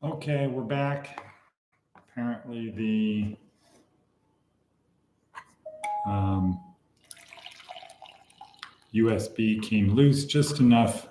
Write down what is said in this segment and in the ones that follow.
Okay, we're back. Apparently the USB came loose just enough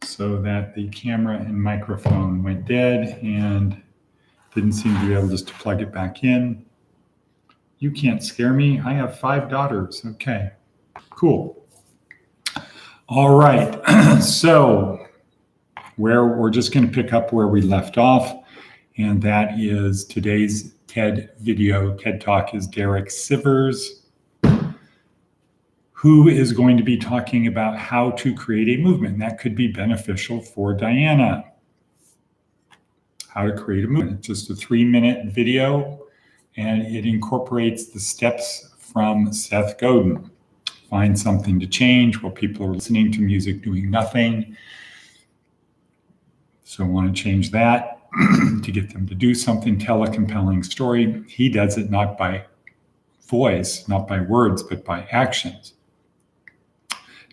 so that the camera and microphone went dead and didn't seem to be able just to plug it back in. You can't scare me. I have 5 daughters. Okay, cool. All right, so we're just going to pick up where we left off, and that is today's TED video. TED Talk is Derek Sivers, who is going to be talking about how to create a movement that could be beneficial for Diana. How to create a movement. It's just a 3-minute video, and it incorporates the steps from Seth Godin. Find something to change while people are listening to music doing nothing. So I want to change that to get them to do something, tell a compelling story. He does it not by voice, not by words, but by actions.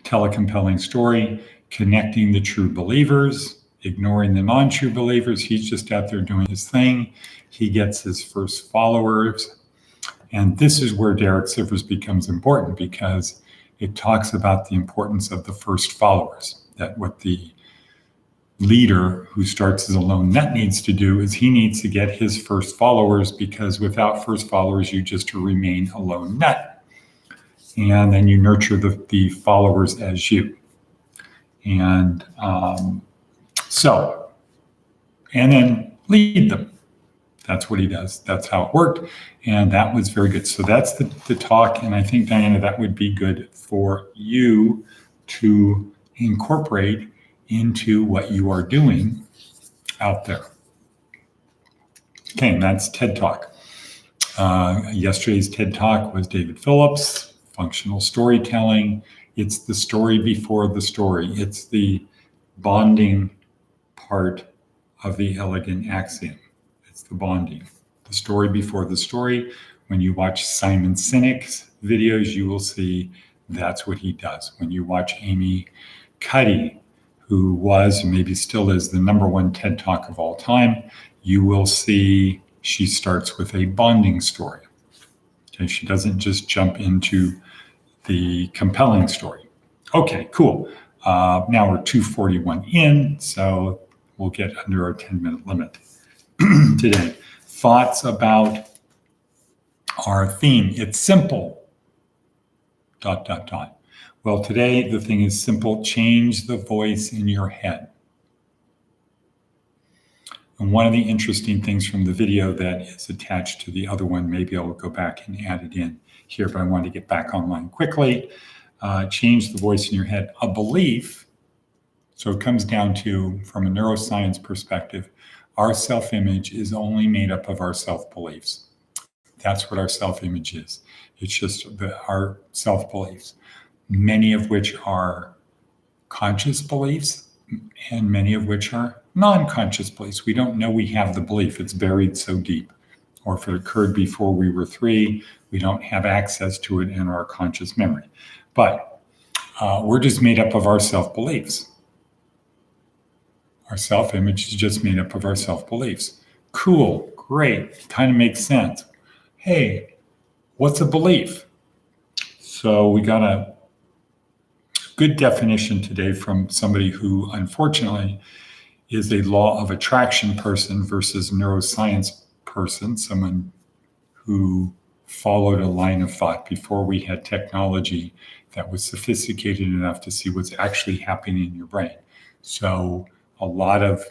Tell a compelling story, connecting the true believers, ignoring the non-true believers. He's just out there doing his thing. He gets his first followers. And this is where Derek Sivers becomes important, because it talks about the importance of the first followers, that what the leader who starts as a lone nut needs to do is he needs to get his first followers, because without first followers, you just remain a lone nut. And then you nurture the followers as you. And and then lead them. That's what he does. That's how it worked. And that was very good. So that's the talk. And I think, Diana, that would be good for you to incorporate into what you are doing out there. Okay, and that's TED Talk. Yesterday's TED Talk was David Phillips, functional storytelling. It's the story before the story. It's the bonding part of the elegant axiom. It's the bonding, the story before the story. When you watch Simon Sinek's videos, you will see that's what he does. When you watch Amy Cuddy, who was, maybe still is, the #1 TED Talk of all time, you will see she starts with a bonding story. Okay, she doesn't just jump into the compelling story. Okay, cool. Now we're 2:41 in, so we'll get under our 10-minute limit today. Thoughts about our theme. It's simple. ... Well, today the thing is simple. Change the voice in your head. And one of the interesting things from the video that is attached to the other one, maybe I'll go back and add it in here, but I want to get back online quickly. Change the voice in your head. A belief, so it comes down to, from a neuroscience perspective, our self-image is only made up of our self-beliefs. That's what our self-image is. It's just our self-beliefs, many of which are conscious beliefs and many of which are non-conscious beliefs. We don't know we have the belief. It's buried so deep. Or if it occurred before we were 3, we don't have access to it in our conscious memory. But we're just made up of our self-beliefs. Our self-image is just made up of our self-beliefs. Cool, great, kind of makes sense. Hey, what's a belief? So we got a good definition today from somebody who, unfortunately, is a law of attraction person versus neuroscience person, someone who followed a line of thought before we had technology that was sophisticated enough to see what's actually happening in your brain. So a lot of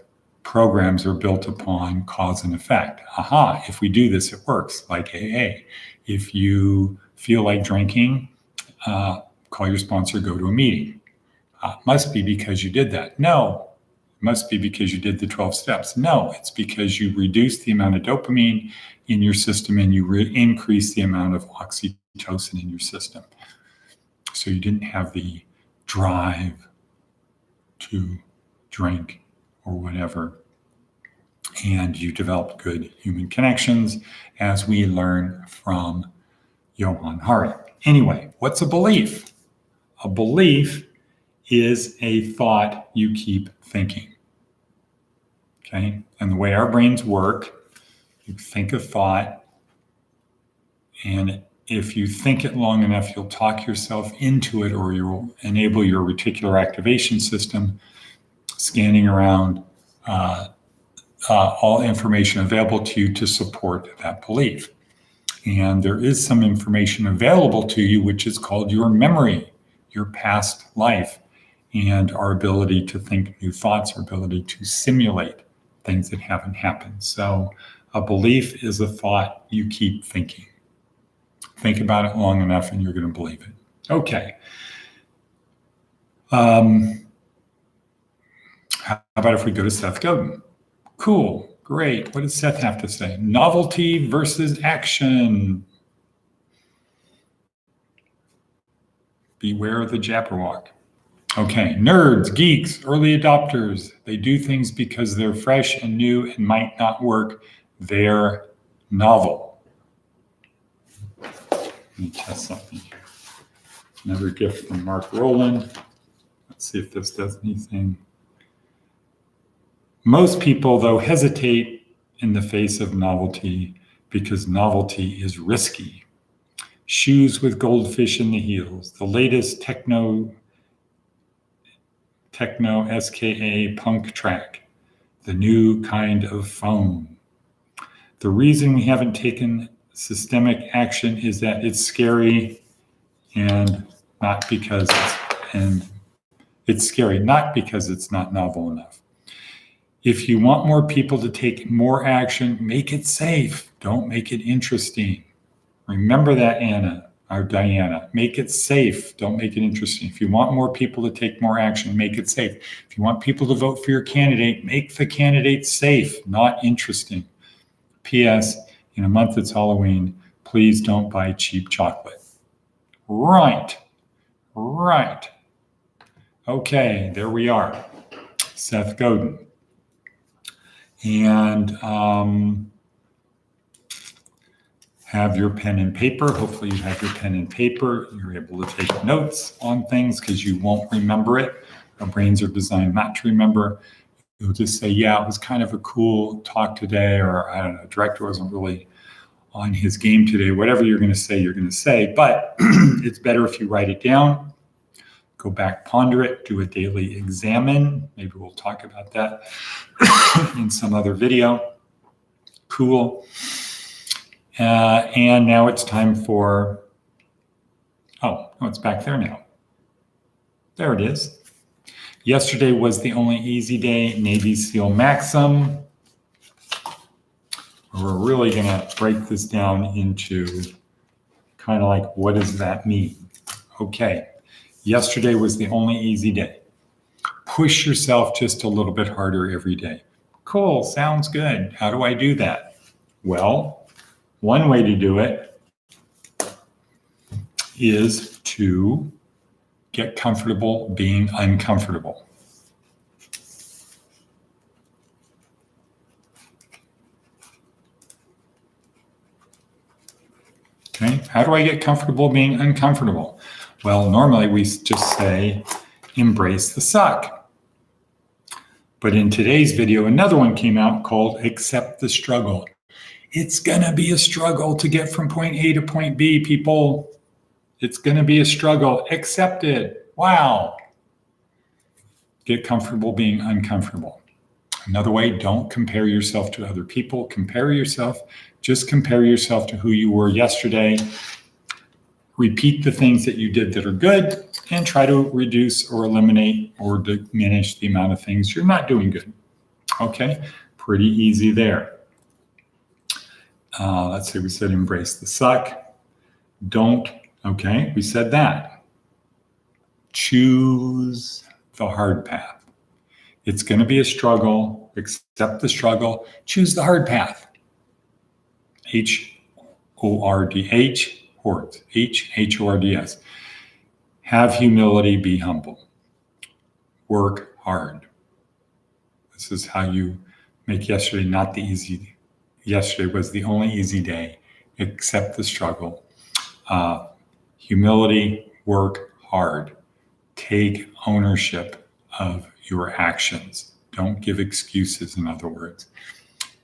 programs are built upon cause and effect. Aha, if we do this, it works, like AA. If you feel like drinking, call your sponsor, go to a meeting. Must be because you did that. No, must be because you did the 12 steps. No, it's because you reduced the amount of dopamine in your system and you increased the amount of oxytocin in your system. So you didn't have the drive to drink or whatever. And you developed good human connections, as we learn from Johann Hari. Anyway, what's a belief? A belief is a thought you keep thinking. Okay. And the way our brains work, you think a thought, and if you think it long enough, you'll talk yourself into it, or you'll enable your reticular activation system scanning around all information available to you to support that belief. And there is some information available to you, which is called your memory, your past life, and our ability to think new thoughts, our ability to simulate things that haven't happened. So a belief is a thought you keep thinking. Think about it long enough and you're going to believe it. Okay. How about if we go to Seth Godin? Cool. Great. What does Seth have to say? Novelty versus action. Beware of the Jabberwock. Okay. Nerds, geeks, early adopters. They do things because they're fresh and new and might not work. They're novel. Let me test something here. Another gift from Mark Rowland. Let's see if this does anything. Most people, though, hesitate in the face of novelty because novelty is risky. Shoes with goldfish in the heels, the latest techno SKA punk track, the new kind of phone. The reason we haven't taken systemic action is that it's scary and not because it's scary, not because it's not novel enough. If you want more people to take more action, make it safe. Don't make it interesting. Remember that, Anna or Diana. Make it safe. Don't make it interesting. If you want more people to take more action, make it safe. If you want people to vote for your candidate, make the candidate safe, not interesting. P.S. In a month it's Halloween. Please don't buy cheap chocolate. Right. Okay, there we are. Seth Godin. And have your pen and paper. Hopefully you have your pen and paper. You're able to take notes on things because you won't remember it. Our brains are designed not to remember. You'll just say, yeah, it was kind of a cool talk today, or I don't know, the director wasn't really on his game today. Whatever you're going to say, you're going to say. But it's better if you write it down. Go back, ponder it, do a daily examine. Maybe we'll talk about that in some other video. Cool. And now it's time for, it's back there now. There it is. Yesterday was the only easy day, Navy SEAL Maxim. We're really going to break this down into kind of like, what does that mean? Okay. Yesterday was the only easy day. Push yourself just a little bit harder every day. Cool, sounds good. How do I do that? Well, one way to do it is to get comfortable being uncomfortable. Okay, how do I get comfortable being uncomfortable? Well, normally we just say, embrace the suck. But in today's video, another one came out called accept the struggle. It's gonna be a struggle to get from point A to point B, people. It's gonna be a struggle. Accept it. Wow. Get comfortable being uncomfortable. Another way, don't compare yourself to other people. Just compare yourself to who you were yesterday. Repeat the things that you did that are good and try to reduce or eliminate or diminish the amount of things you're not doing good. Okay, pretty easy there. Let's say we said embrace the suck. Don't, okay, we said that. Choose the hard path. It's going to be a struggle. Accept the struggle. Choose the hard path. H-O-R-D-H, hordes. H-H-O-R-D-S. Have humility, be humble. Work hard. This is how you make yesterday not the easy. Yesterday was the only easy day. Accept the struggle. Humility, work hard. Take ownership of your actions. Don't give excuses, in other words.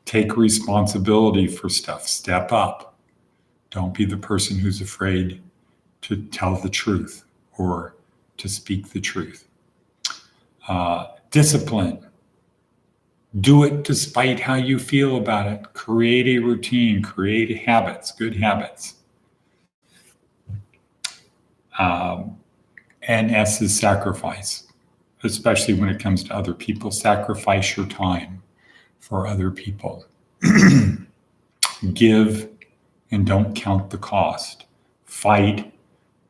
Take responsibility for stuff. Step up. Don't be the person who's afraid to tell the truth or to speak the truth. Discipline. Do it despite how you feel about it. Create a routine, create habits, good habits. And S is sacrifice, especially when it comes to other people. Sacrifice your time for other people. Give and don't count the cost. Fight,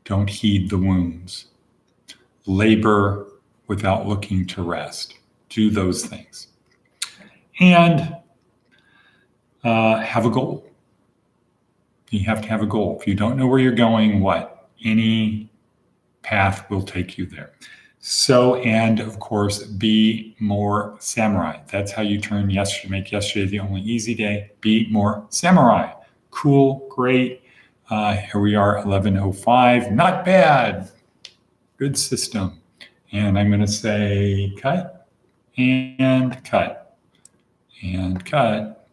don't heed the wounds. Labor without looking to rest. Do those things. And have a goal. You have to have a goal. If you don't know where you're going, what? Any path will take you there. So, and of course, be more samurai. That's how you make yesterday the only easy day. Be more samurai. Cool, great. Here we are, 11:05. Not bad. Good system. And I'm going to say cut and cut and cut.